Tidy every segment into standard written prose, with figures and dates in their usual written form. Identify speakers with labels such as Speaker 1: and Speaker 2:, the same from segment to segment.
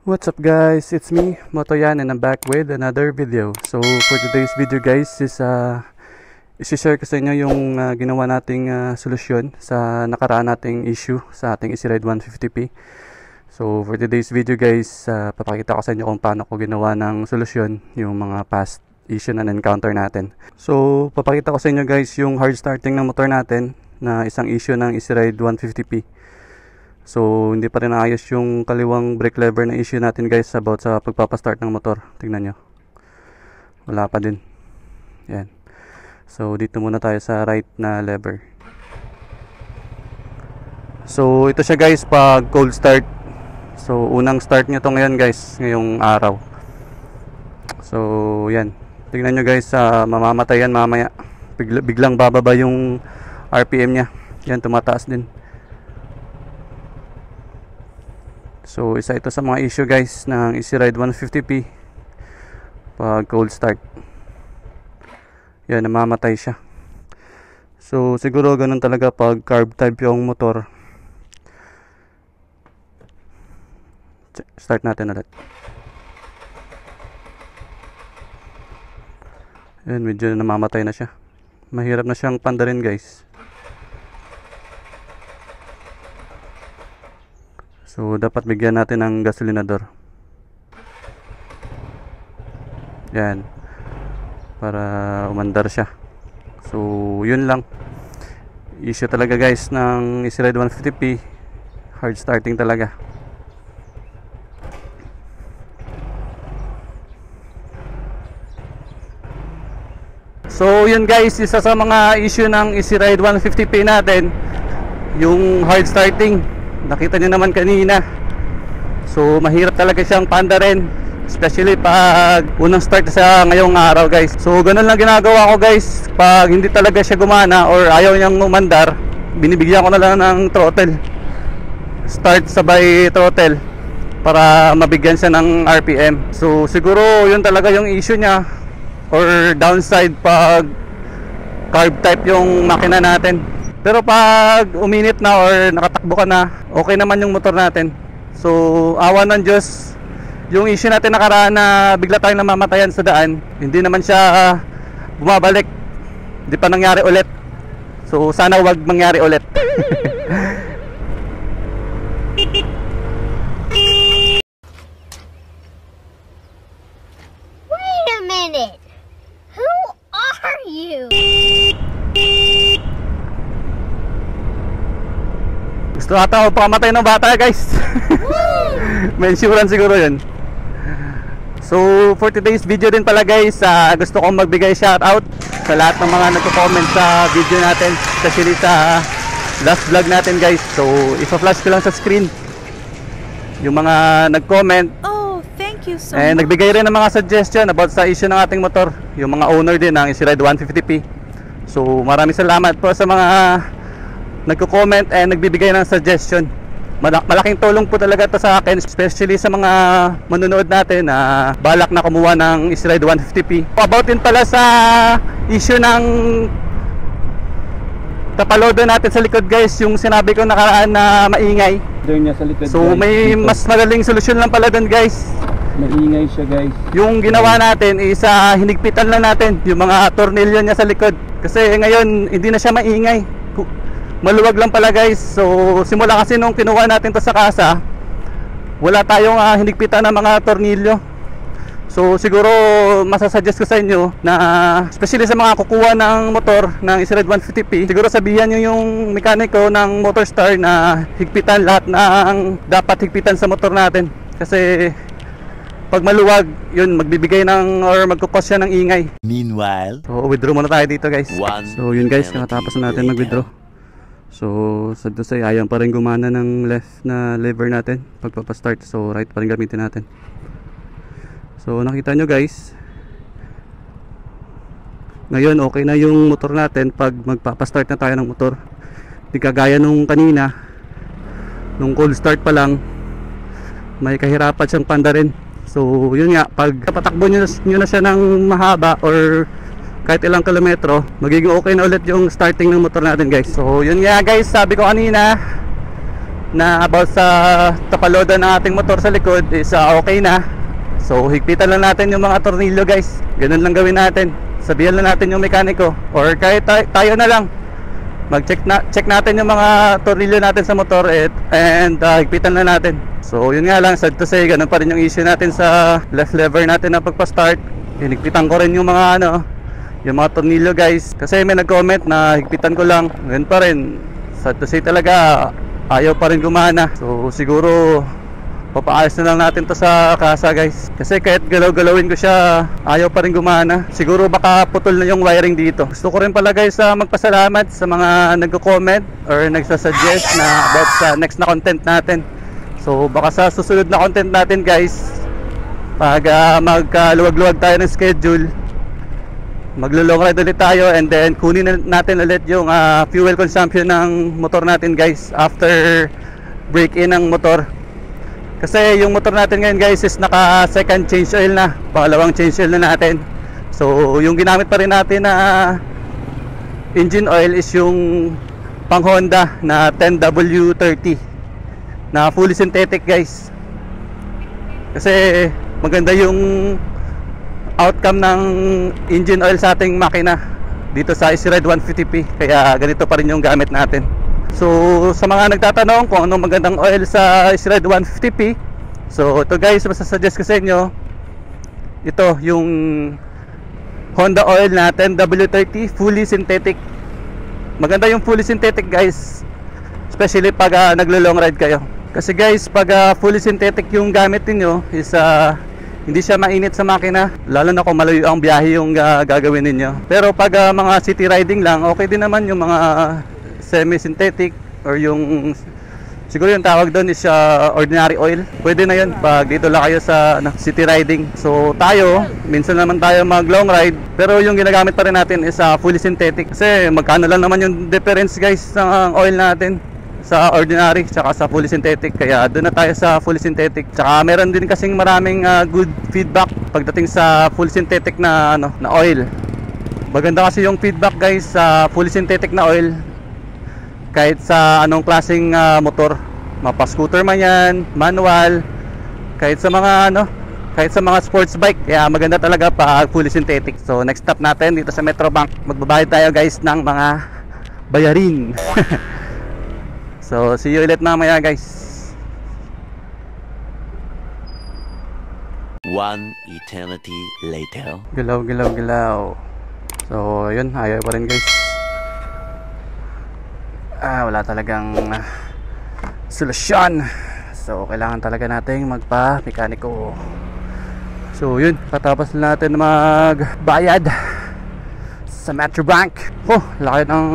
Speaker 1: What's up guys, it's me, Motoyan, and I'm back with another video. So for today's video guys is isi-share ko sa inyo yung ginawa nating solusyon sa nakaraan nating issue sa ating EasyRide 150p. So for today's video guys, papakita ko sa inyo kung paano ko ginawa ng solusyon yung mga past issue na encounter natin. So papakita ko sa inyo guys yung hard starting ng motor natin na isang issue ng EasyRide 150p. So hindi pa rin naayos yung kaliwang brake lever na issue natin guys about sa pagpapastart ng motor. Tingnan nyo, wala pa din. Yan. So dito muna tayo sa right na lever. So ito siya guys pag cold start. So unang start nyo to ngayon guys, ngayong araw. So yan, tingnan nyo guys, mamamatay yan mamaya. Biglang bababa yung RPM nya. Yan, tumataas din. So isa ito sa mga issue guys ng EasyRide 150p pag cold start. Yan, namamatay siya. So siguro ganun talaga pag carb type yung motor. Start natin ulit. Yan, medyo namamatay na siya. Mahirap na siyang pandarin guys. So dapat bigyan natin ng gasolinador. Yan, para umandar siya. So yun lang. Issue talaga guys ng EasyRide 150p, hard starting talaga. So yun guys, isa sa mga issue ng EasyRide 150p natin, yung hard starting. Nakita nyo naman kanina. So mahirap talaga siyang pandarin, especially pag unang start sa ngayong araw guys. So ganun lang ginagawa ko guys. Pag hindi talaga siya gumana or ayaw niyang umandar, binibigyan ko na lang ng throttle. Start sabay throttle para mabigyan siya ng RPM. So siguro yun talaga yung issue niya or downside pag carb type yung makina natin. Pero pag uminit na or nakatakbo ka na, okay naman yung motor natin. So awa ng Diyos, yung issue natin nakaraan na bigla tayong namamatayan sa daan, hindi naman siya bumabalik. Hindi pa nangyari ulit. So sana wag mangyari ulit.
Speaker 2: Wait a minute. Who are you?
Speaker 1: Gusto ata ako pakamatay ng bata guys. May insurance siguro yun. So for today's video din pala guys, gusto kong magbigay shoutout sa lahat ng mga nagko-comment sa video natin, especially sa last vlog natin guys. So ipa-flash ko lang sa screen yung mga nag-comment.
Speaker 3: Oh, thank you so
Speaker 1: And
Speaker 3: much.
Speaker 1: nagbigay rin ng mga suggestion about sa issue ng ating motor, yung mga owner din ng EasyRide 150p. So maraming salamat po sa mga nagko-comment and nagbibigay ng suggestion. Malaking tulong po talaga to sa akin, especially sa mga manonood natin na balak na kumuha ng EasyRide 150p. About din pala sa issue ng kapalodo natin sa likod guys, yung sinabi ko nakaraan na maingay.
Speaker 4: Niya sa likod,
Speaker 1: So
Speaker 4: guys,
Speaker 1: may
Speaker 4: dito.
Speaker 1: mas madaling solusyon lang pala doon guys.
Speaker 4: Maingay siya guys.
Speaker 1: Yung ginawa natin is hinigpitan lang natin yung mga tornilyo niya sa likod. Kasi ngayon hindi na siya maingay. Maluwag lang pala guys. So simula kasi nung kinuha natin to sa kasa, wala tayong hinigpitan ng mga tornilyo. So siguro masasuggest ko sa inyo na especially sa mga kukuha ng motor ng EasyRide 150p, siguro sabihan nyo yung mekaniko ng Motorstar na higpitan lahat ng dapat higpitan sa motor natin. Kasi pag maluwag, yun magbibigay ng or magkukos siya ng ingay.
Speaker 5: Meanwhile,
Speaker 1: So withdraw muna tayo dito guys. So yun guys, nakatapos na natin mag-withdraw. So sad to say, ayaw pa rin gumana ng left na lever natin pagpapastart. So right pa rin gamitin natin. So nakita nyo guys, ngayon okay na yung motor natin pag magpapastart na tayo ng motor. Di kagaya nung kanina, nung cold start pa lang, may kahirapan siyang pandarin. So yun nga, pag patakbo nyo na siya ng mahaba or kahit ilang kilometro, magiging okay na ulit yung starting ng motor natin guys. So yun nga guys, sabi ko kanina, na about sa tapaloda ng ating motor sa likod is okay na. So higpitan lang natin yung mga tornilyo guys. Ganun lang gawin natin. Sabihan lang natin yung mekaniko or kahit tayo na lang check natin yung mga tornilyo natin sa motor and higpitan na natin. So yun nga lang, sad to say, ganun pa rin yung issue natin sa left lever natin na pagpa-start. Hinigpitan ko rin yung mga yung mga tornilyo guys, kasi may nag-comment na higpitan ko lang. Ganun pa rin, sad to say talaga, ayaw pa rin gumana. So siguro papaayos na lang natin to sa kasa guys, kasi kahit galaw-galawin ko siya, ayaw pa rin gumana. Siguro baka putol na yung wiring dito. Gusto ko rin pala guys magpasalamat sa mga nagko-comment or nagsasuggest na about sa next na content natin. So baka sa susunod na content natin guys, pag magkaluwag-luwag tayo ng schedule, maglo-long ride ulit tayo and then kunin natin ulit yung fuel consumption ng motor natin guys after break-in ng motor. Kasi yung motor natin ngayon guys is naka second change oil na, pangalawang change oil na natin. So yung ginamit pa rin natin na engine oil is yung pang Honda na 10W30 na fully synthetic guys. Kasi maganda yung outcome ng engine oil sa ating makina dito sa Easy Ride 150P, kaya ganito pa rin yung gamit natin. So sa mga nagtatanong kung anong magandang oil sa Easy Ride 150P, so ito guys, masasuggest ko sa inyo, ito yung Honda oil na 10W30 fully synthetic. Maganda yung fully synthetic guys, especially pag naglo-long ride kayo. Kasi guys, pag fully synthetic yung gamit niyo is hindi siya mainit sa makina, lalo na kung malayo ang biyahe yung gagawin ninyo. Pero pag mga city riding lang, okay din naman yung mga semi-synthetic or yung siguro yung tawag doon is ordinary oil. Pwede na yun pag dito lang kayo sa city riding. So tayo, minsan naman tayo mag long ride, pero yung ginagamit pa rin natin is fully synthetic. Kasi magkano lang naman yung difference guys ng oil natin sa ordinary tsaka sa fully synthetic, kaya doon na tayo sa fully synthetic. Tsaka meron din kasing maraming good feedback pagdating sa fully synthetic na oil. Maganda kasi yung feedback guys sa fully synthetic na oil kahit sa anong klaseng motor, mapa-scooter man yan, manual, kahit sa mga kahit sa mga sports bike. Kaya maganda talaga pag fully synthetic. So next stop natin dito sa Metrobank, magbabayad tayo guys ng mga bayarin. So see you ulit mamaya guys.
Speaker 3: One eternity later.
Speaker 1: Galaw. So yun, ayaw pa rin guys. Wala talagang solusyon. So kailangan talaga nating magpa-mekaniko. So yun, patapos natin magbayad sa Metrobank. Laki ng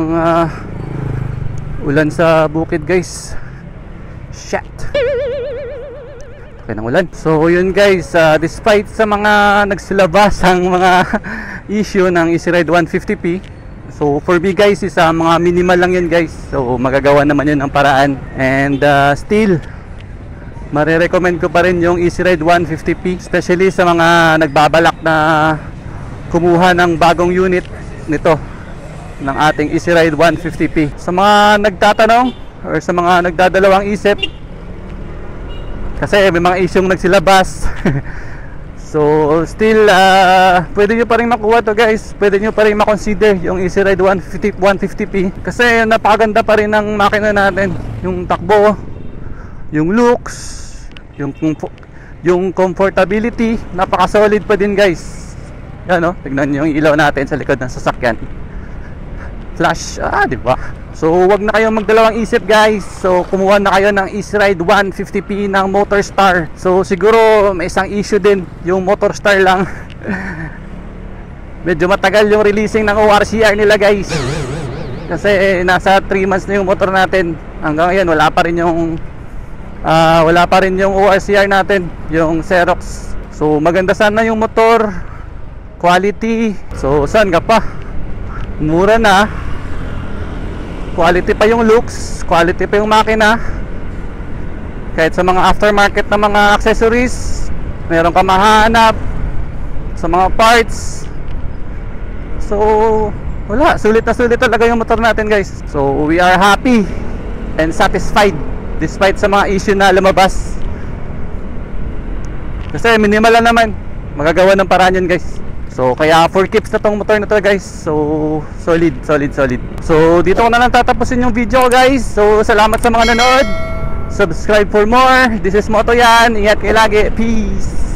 Speaker 1: ulan sa bukid guys. Shit, laki ng ulan. So yun guys, despite sa mga nagsilabas ang mga issue ng Easy Ride 150P, so for me guys is mga minimal lang yun guys. So magagawa naman yun ng paraan. And still marirecommend ko pa rin yung Easy Ride 150P, especially sa mga nagbabalak na kumuha ng bagong unit nito ng ating Easy Ride 150P. Sa mga nagtatanong or sa mga nagdadalawang isip, kasi may mga isyong nagsilabas. So still pwede nyo pa rin makuha to guys. Pwede nyo pa rin makonsider yung Easy Ride 150P, kasi napakaganda pa rin ng makina natin. Yung takbo, yung looks, yung comfortability, napaka-solid pa din guys. Yan tignan nyo yung ilaw natin sa likod ng sasakyan, flash, diba? So wag na kayong magdalawang isip guys. So kumuha na kayo ng Easy Ride 150P ng Motorstar. So siguro may isang issue din yung Motorstar lang. Medyo matagal yung releasing ng ORCR nila guys, kasi nasa 3 months na yung motor natin. Hanggang ngayon wala pa rin yung ORCR natin, yung Xerox. So maganda sana yung motor, quality. So saan ka pa? Mura na, quality pa yung looks, quality pa yung makina. Kahit sa mga aftermarket na mga accessories, meron ka mahanap sa mga parts. So wala, sulit na sulit talaga yung motor natin guys. So we are happy and satisfied despite sa mga issue na lumabas. Kasi minimal lang naman, magagawa ng paraan yun guys. So kaya 4 keeps na tong motor na to guys. So solid. So dito ko na lang tatapusin yung video ko guys. So salamat sa mga nanood. Subscribe for more. This is Moto Yan. Ingat kayo lagi. Peace.